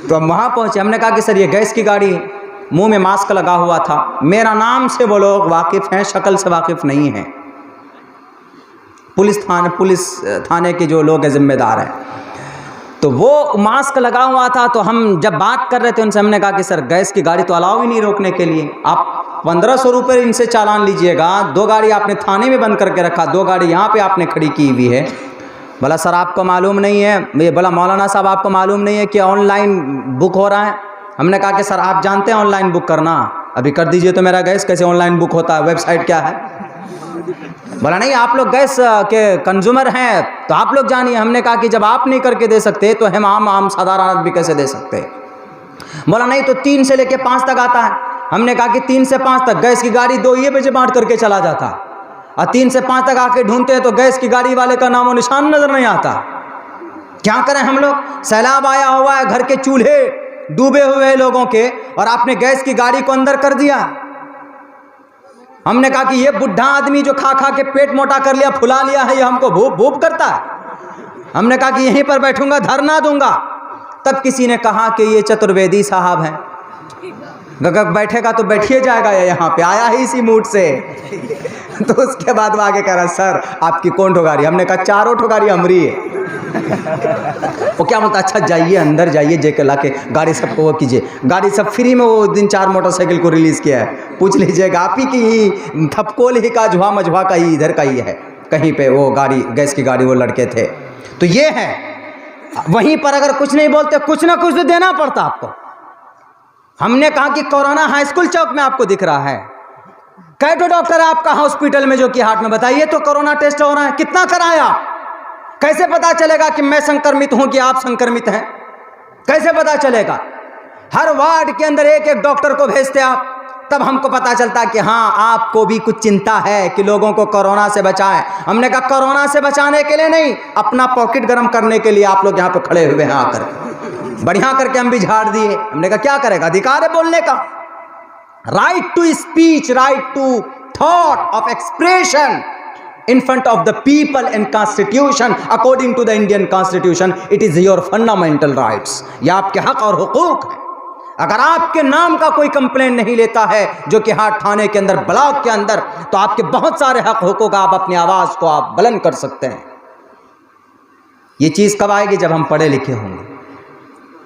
तो हम वहाँ पहुँचे। हमने कहा कि सर ये गैस की गाड़ी है, मुंह में मास्क लगा हुआ था, मेरा नाम से वो लोग वाकिफ़ हैं, शक्ल से वाकिफ़ नहीं हैं। पुलिस थाने के जो लोग हैं जिम्मेदार हैं। तो वो मास्क लगा हुआ था, तो हम जब बात कर रहे थे उनसे, हमने कहा कि सर गैस की गाड़ी तो अलाउ ही नहीं रोकने के लिए, आप 1500 रुपये इनसे चालान लीजिएगा, 2 गाड़ी आपने थाने में बंद करके रखा, 2 गाड़ी यहाँ पे आपने खड़ी की हुई है। बोला सर आपको मालूम नहीं है, ये बोला मौलाना साहब आपको मालूम नहीं है कि ऑनलाइन बुक हो रहा है। हमने कहा कि सर आप जानते हैं ऑनलाइन बुक करना, अभी कर दीजिए तो मेरा गैस कैसे ऑनलाइन बुक होता है, वेबसाइट क्या है। बोला नहीं आप लोग गैस के कंज्यूमर हैं तो आप लोग जानिए। हमने कहा कि जब आप नहीं करके दे सकते तो हम आम साधारण आदमी कैसे दे सकते। बोला नहीं तो 3 से लेके 5 तक आता है। हमने कहा कि 3 से 5 तक गैस की गाड़ी 2 ही बजे बांट करके चला जाता, और 3 से 5 तक आके ढूंढते हैं तो गैस की गाड़ी वाले का नामो निशान नजर नहीं आता। क्या करें हम लोग, सैलाब आया हुआ है, घर के चूल्हे डूबे हुए हैं लोगों के, और आपने गैस की गाड़ी को अंदर कर दिया। हमने कहा कि ये बुढ़ा आदमी जो खा खा के पेट मोटा कर लिया, फुला लिया है, ये हमको भूप भूप करता है। हमने कहा कि यहीं पर बैठूंगा, धरना दूंगा। तब किसी ने कहा कि ये चतुर्वेदी साहब हैं, अगर बैठेगा तो बैठिए जाएगा, यहाँ पे आया ही इसी मूड से। तो उसके बाद वो आगे कह रहा सर आपकी कौन ठो गाड़ी। हमने कहा 4 ठो गाड़ी हमारी है। वो क्या बोलता, अच्छा जाइए अंदर जाइए, जेके लाके गाड़ी सबको वो कीजिए। गाड़ी सब फ्री में वो दिन 4 मोटरसाइकिल को रिलीज़ किया है, पूछ लीजिएगा। आप ही की ही थपकोल ही का झुआ मझुआ का ही इधर का ही है, कहीं पे वो गाड़ी गैस की गाड़ी वो लड़के थे। तो ये है, वहीं पर अगर कुछ नहीं बोलते कुछ ना कुछ तो देना पड़ता आपको। हमने कहा कि कोरोना हाई स्कूल चौक में आपको दिख रहा है, कई तो डॉक्टर है आपका हॉस्पिटल में जो कि हार्ट में, बताइए तो कोरोना टेस्ट हो रहा है, कितना कराया। कैसे पता चलेगा कि मैं संक्रमित हूं कि आप संक्रमित हैं, कैसे पता चलेगा। हर वार्ड के अंदर एक एक डॉक्टर को भेजते आप, तब हमको पता चलता कि हाँ आपको भी कुछ चिंता है कि लोगों को कोरोना से बचाएं। हमने कहा कोरोना से बचाने के लिए नहीं, अपना पॉकेट गर्म करने के लिए आप लोग यहाँ पे खड़े हुए हैं आकर, बढ़िया करके हम भी झाड़ दिए। हमने कहा क्या करेगा, अधिकार है बोलने का, right to speech, right to thought of expression in front of the people and constitution, according to the Indian constitution, it is your fundamental rights। ये आपके हक और हुकूक है। अगर आपके नाम का कोई कंप्लेंट नहीं लेता है जो कि हाट थाने के अंदर, ब्लॉक के अंदर, तो आपके बहुत सारे हक हुकूक, आप अपनी आवाज को आप बुलंद कर सकते हैं। ये चीज कब आएगी, जब हम पढ़े लिखे होंगे।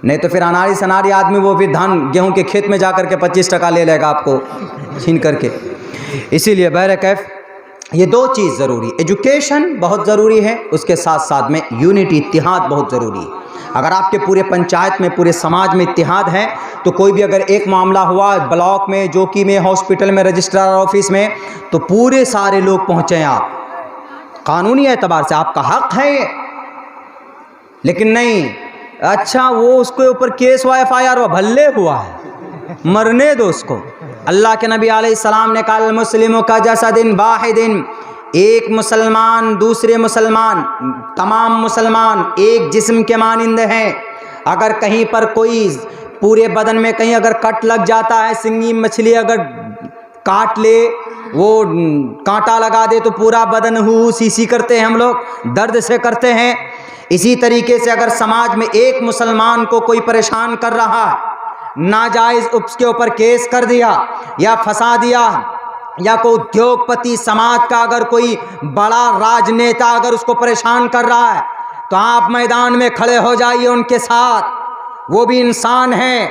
नहीं तो फिर अनाड़ी सनाड़ी आदमी वो भी धान गेहूं के खेत में जाकर के 25 टका ले लेगा आपको छीन करके। इसीलिए बहरकैफ ये 2 चीज़ ज़रूरी, एजुकेशन बहुत ज़रूरी है, उसके साथ साथ में यूनिटी, इत्तिहाद बहुत ज़रूरी है। अगर आपके पूरे पंचायत में, पूरे समाज में इत्तिहाद है, तो कोई भी अगर एक मामला हुआ ब्लॉक में, जोकी में, हॉस्पिटल में, रजिस्ट्रार ऑफिस में, तो पूरे सारे लोग पहुँचें आप, कानूनी एतबार से आपका हक है ये। लेकिन नहीं, अच्छा वो उसके ऊपर केस हुआ, FIR हुआ, भल्ले हुआ है, मरने दो उसको। अल्लाह के नबी अलैहिस्सलाम ने कहा मुस्लिमों का जसदिन वाहिदिन, एक मुसलमान दूसरे मुसलमान, तमाम मुसलमान एक जिस्म के मानिंद हैं। अगर कहीं पर कोई पूरे बदन में कहीं अगर कट लग जाता है, सिंगी मछली अगर काट ले, वो कांटा लगा दे तो पूरा बदन हु सीसी करते हैं हम लोग, दर्द से करते हैं। इसी तरीके से अगर समाज में एक मुसलमान को कोई परेशान कर रहा है, नाजायज उसके ऊपर केस कर दिया या फंसा दिया, या कोई उद्योगपति समाज का अगर कोई बड़ा राजनेता अगर उसको परेशान कर रहा है, तो आप मैदान में खड़े हो जाइए उनके साथ। वो भी इंसान हैं,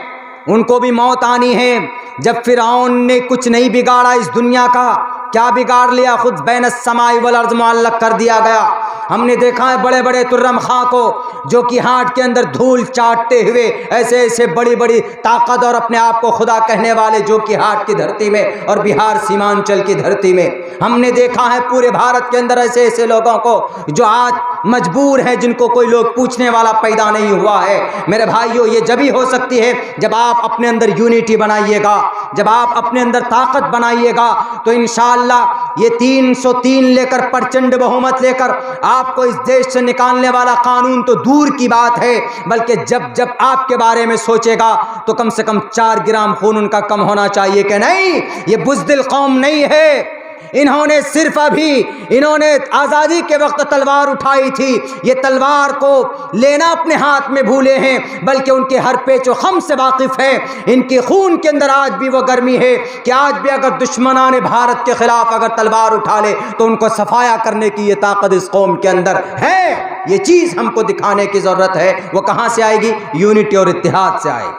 उनको भी मौत आनी है। जब फिरौन ने कुछ नहीं बिगाड़ा इस दुनिया का, क्या बिगाड़ लिया, खुद बैन समाई वल अर्ज़ मुअल्लक़ कर दिया गया। हमने देखा है बड़े बड़े तुर्रम खां को जो कि हाट के अंदर धूल चाटते हुए, ऐसे ऐसे बड़ी बड़ी ताकत और अपने आप को खुदा कहने वाले, जो कि हाट की धरती में और बिहार सीमांचल की धरती में हमने देखा है पूरे भारत के अंदर ऐसे ऐसे लोगों को जो आज मजबूर हैं, जिनको कोई लोग पूछने वाला पैदा नहीं हुआ है। मेरे भाइयों, ये जब ही हो सकती है जब आप अपने अंदर यूनिटी बनाइएगा, जब आप अपने अंदर ताकत बनाइएगा, तो इंशाअल्लाह ये 303 लेकर, प्रचंड बहुमत लेकर आपको इस देश से निकालने वाला कानून तो दूर की बात है, बल्कि जब जब आपके बारे में सोचेगा तो कम से कम 4 ग्राम खून उनका कम होना चाहिए कि नहीं, ये बुज़दिल कौम नहीं है, इन्होंने सिर्फ अभी इन्होंने आज़ादी के वक्त तलवार उठाई थी, ये तलवार को लेना अपने हाथ में भूले हैं, बल्कि उनके हर पेचो खम से वाकिफ़ है। इनके खून के अंदर आज भी वो गर्मी है कि आज भी अगर दुश्मनाने भारत के खिलाफ अगर तलवार उठा ले तो उनको सफाया करने की ये ताकत इस कौम के अंदर है। ये चीज़ हमको दिखाने की ज़रूरत है। वो कहाँ से आएगी? यूनिटी और इत्तिहाद से आएगी।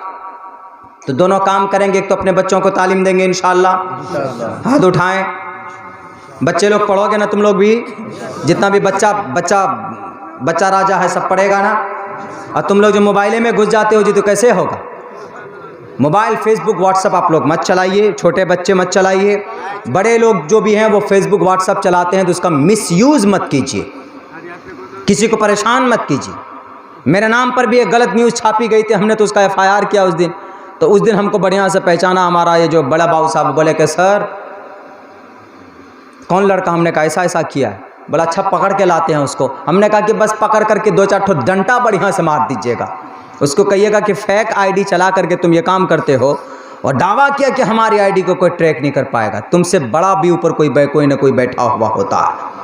तो दोनों काम करेंगे, एक तो अपने बच्चों को तालीम देंगे इंशाअल्लाह। हाथ उठाएं बच्चे लोग, पढ़ोगे ना तुम लोग भी? जितना भी बच्चा राजा है सब पढ़ेगा ना। और तुम लोग जो मोबाइले में घुस जाते हो जी, तो कैसे होगा? मोबाइल, फेसबुक, व्हाट्सअप आप लोग मत चलाइए, छोटे बच्चे मत चलाइए। बड़े लोग जो भी हैं वो फेसबुक व्हाट्सअप चलाते हैं तो उसका मिसयूज़ मत कीजिए, किसी को परेशान मत कीजिए। मेरे नाम पर भी एक गलत न्यूज़ छापी गई थी, हमने तो उसका FIR किया उस दिन। तो उस दिन हमको बढ़िया से पहचाना हमारा ये जो बड़ा बाबू साहब, बोले कि सर कौन लड़का? हमने कहा ऐसा ऐसा किया है। बोला अच्छा पकड़ के लाते हैं उसको। हमने कहा कि बस पकड़ करके 2-4 ठो डंटा बढ़िया से मार दीजिएगा, उसको कहिएगा कि फेक ID चला करके तुम ये काम करते हो, और दावा किया कि हमारी ID को कोई ट्रैक नहीं कर पाएगा, तुमसे बड़ा भी ऊपर कोई ना कोई बैठा हुआ होता है।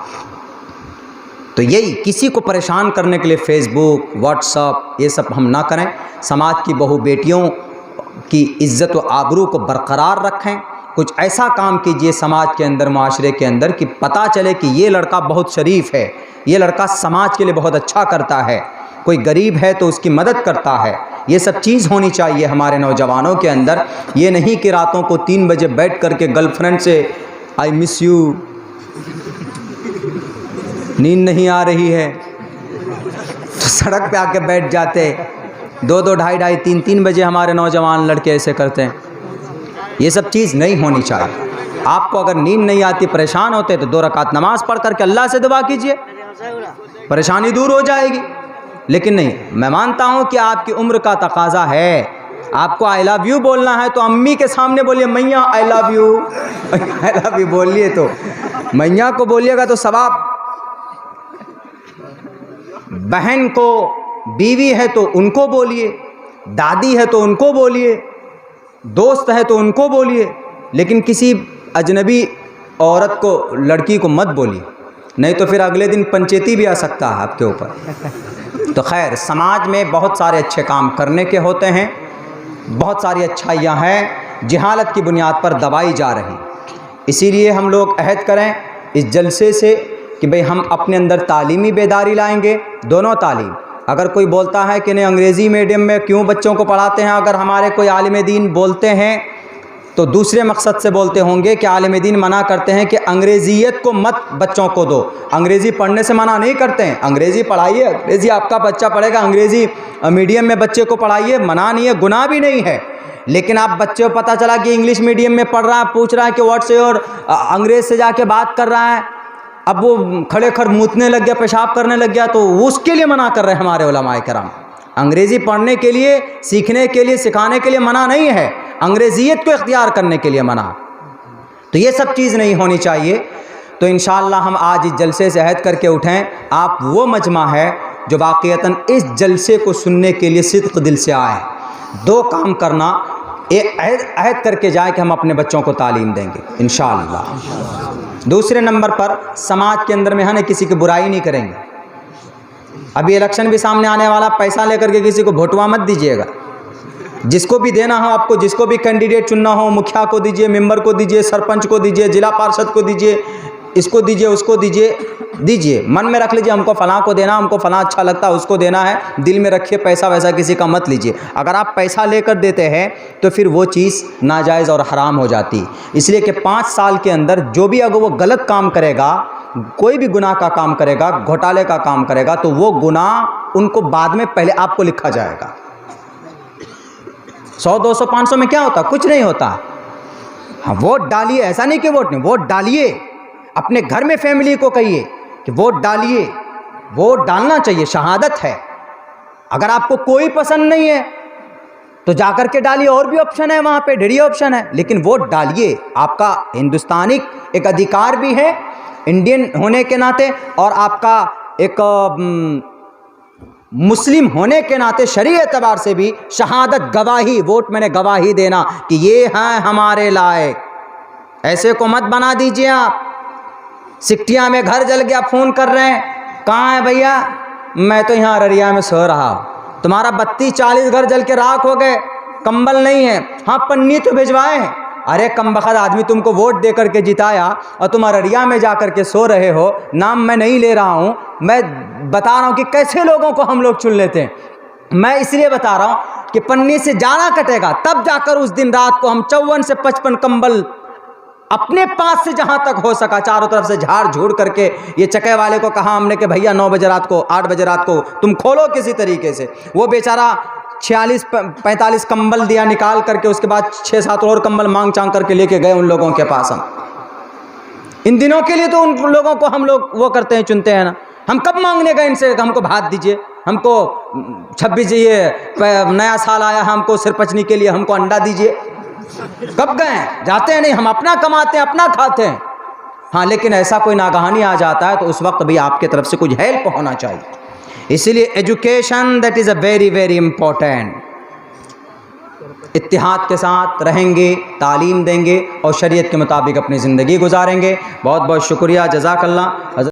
तो यही किसी को परेशान करने के लिए फेसबुक, व्हाट्सअप ये सब हम ना करें। समाज की बहू बेटियों की इज़्ज़त व आबरू को बरकरार रखें। कुछ ऐसा काम कीजिए समाज के अंदर, माशरे के अंदर, कि पता चले कि ये लड़का बहुत शरीफ है, ये लड़का समाज के लिए बहुत अच्छा करता है, कोई गरीब है तो उसकी मदद करता है। ये सब चीज़ होनी चाहिए हमारे नौजवानों के अंदर। ये नहीं कि रातों को 3 बजे बैठ करके गर्लफ्रेंड से आई मिस यू, नींद नहीं आ रही है तो सड़क पे आके बैठ जाते। 2-2, ढाई-ढाई, 3-3 बजे हमारे नौजवान लड़के ऐसे करते हैं। ये सब चीज़ नहीं होनी चाहिए। आपको अगर नींद नहीं आती, परेशान होते, तो 2 रकात नमाज पढ़ करके अल्लाह से दुआ कीजिए, परेशानी दूर हो जाएगी। लेकिन नहीं, मैं मानता हूँ कि आपकी उम्र का तकाजा है, आपको आई लव यू बोलना है तो अम्मी के सामने बोलिए मैया I love you, I love you बोलिए, तो मैया को बोलिएगा तो सवाब। बहन को, बीवी है तो उनको बोलिए, दादी है तो उनको बोलिए, दोस्त है तो उनको बोलिए, लेकिन किसी अजनबी औरत को, लड़की को मत बोलिए, नहीं तो फिर अगले दिन पंचायती भी आ सकता है आपके ऊपर। तो खैर, समाज में बहुत सारे अच्छे काम करने के होते हैं, बहुत सारी अच्छाइयाँ हैं, जहालत की बुनियाद पर दबाई जा रही। इसीलिए हम लोग अहद करें इस जलसे से कि भाई हम अपने अंदर तालीमी बेदारी लाएंगे, दोनों तालीम। अगर कोई बोलता है कि नहीं अंग्रेज़ी मीडियम में क्यों बच्चों को पढ़ाते हैं, अगर हमारे कोई आलिम दीन बोलते हैं तो दूसरे मकसद से बोलते होंगे कि आलिम दीन मना करते हैं कि अंग्रेज़ियत को मत बच्चों को दो। अंग्रेज़ी पढ़ने से मना नहीं करते हैं, अंग्रेज़ी पढ़ाइए, अंग्रेज़ी आपका बच्चा पढ़ेगा, अंग्रेज़ी मीडियम में बच्चे को पढ़ाइए, मना नहीं है, गुनाह भी नहीं है। लेकिन आप बच्चे को पता चला कि इंग्लिश मीडियम में पढ़ रहा है, पूछ रहा है कि व्हाट्स योर, अंग्रेज़ से जाके बात कर रहा है, अब वो खड़े खड़ मूतने लग गया, पेशाब करने लग गया, तो उसके लिए मना कर रहे हैं हमारे उलमाए कराम। अंग्रेज़ी पढ़ने के लिए, सीखने के लिए, सिखाने के लिए मना नहीं है, अंग्रेज़ियत को इख्तियार करने के लिए मना। तो ये सब चीज़ नहीं होनी चाहिए। तो इंशाअल्लाह हम आज इस जलसे से अहद करके उठें, आप वो मजमा है जो वाक़ईतन इस जलसे को सुनने के लिए सिद्क़ दिल से आए। 2 काम करना, एक अहद करके जाए कि हम अपने बच्चों को तालीम देंगे इंशाअल्लाह। दूसरे नंबर पर, समाज के अंदर में है ना, किसी की बुराई नहीं करेंगे। अभी इलेक्शन भी सामने आने वाला, पैसा लेकर के किसी को भोटवा मत दीजिएगा। जिसको भी देना हो आपको, जिसको भी कैंडिडेट चुनना हो, मुखिया को दीजिए, मेंबर को दीजिए, सरपंच को दीजिए, जिला पार्षद को दीजिए, इसको दीजिए, उसको दीजिए। मन में रख लीजिए हमको फ़लाँ को देना, हमको फ़लाँ अच्छा लगता है उसको देना है, दिल में रखिए, पैसा वैसा किसी का मत लीजिए। अगर आप पैसा लेकर देते हैं तो फिर वो चीज़ नाजायज़ और हराम हो जाती। इसलिए कि 5 साल के अंदर जो भी अगर वो गलत काम करेगा, कोई भी गुनाह का काम करेगा, घोटाले का काम करेगा, तो वो गुनाह उनको बाद में पहले आपको लिखा जाएगा। 100, 200, 500 में क्या होता? कुछ नहीं होता। हाँ, वोट डालिए, ऐसा नहीं कि वोट नहीं, वोट डालिए। अपने घर में फैमिली को कहिए कि वोट डालिए, वोट डालना चाहिए, शहादत है। अगर आपको कोई पसंद नहीं है तो जाकर के डालिए, और भी ऑप्शन है वहाँ पे, ढेरी ऑप्शन है, लेकिन वोट डालिए। आपका हिंदुस्तानी एक अधिकार भी है इंडियन होने के नाते, और आपका एक मुस्लिम होने के नाते शरीय एतबार से भी शहादत, गवाही, वोट मैंने गवाही देना कि ये हैं हमारे लायक। ऐसे को मत बना दीजिए आप। सिकटिया में घर जल गया, फ़ोन कर रहे हैं, कहाँ है भैया? मैं तो यहाँ अररिया में सो रहा हूँ। तुम्हारा 32-40 घर जल के राख हो गए, कंबल नहीं है। हाँ, पन्नी तो भिजवाए हैं। अरे कमबख्त आदमी, तुमको वोट दे करके जिताया और तुम अररिया में जा करके सो रहे हो। नाम मैं नहीं ले रहा हूँ, मैं बता रहा हूँ कि कैसे लोगों को हम लोग चुन लेते हैं। मैं इसलिए बता रहा हूँ कि पन्नी से जाना कटेगा, तब जाकर उस दिन रात को हम 54 से 55 कंबल अपने पास से जहां तक हो सका चारों तरफ से झाड़ झूड़ करके, ये चके वाले को कहा हमने कि भैया 9 बजे रात को, 8 बजे रात को तुम खोलो किसी तरीके से। वो बेचारा 46-45 कंबल दिया निकाल करके, उसके बाद 6-7 और कंबल मांग चांग करके लेके गए उन लोगों के पास। हम इन दिनों के लिए तो उन लोगों को हम लोग वो करते हैं, चुनते हैं ना। हम कब मांगने गए इनसे हमको भात दीजिए, हमको 26 ये नया साल आया, हमको सिरपचनी के लिए हमको अंडा दीजिए। कब गए? जाते हैं नहीं, हम अपना कमाते हैं, अपना खाते हैं। हाँ, लेकिन ऐसा कोई नागहानी आ जाता है तो उस वक्त भी आपके तरफ से कुछ हेल्प होना चाहिए। इसीलिए education that is a very very important. इत्तिहाद के साथ रहेंगे, तालीम देंगे और शरीयत के मुताबिक अपनी ज़िंदगी गुजारेंगे। बहुत बहुत शुक्रिया, जज़ाकल्लाह।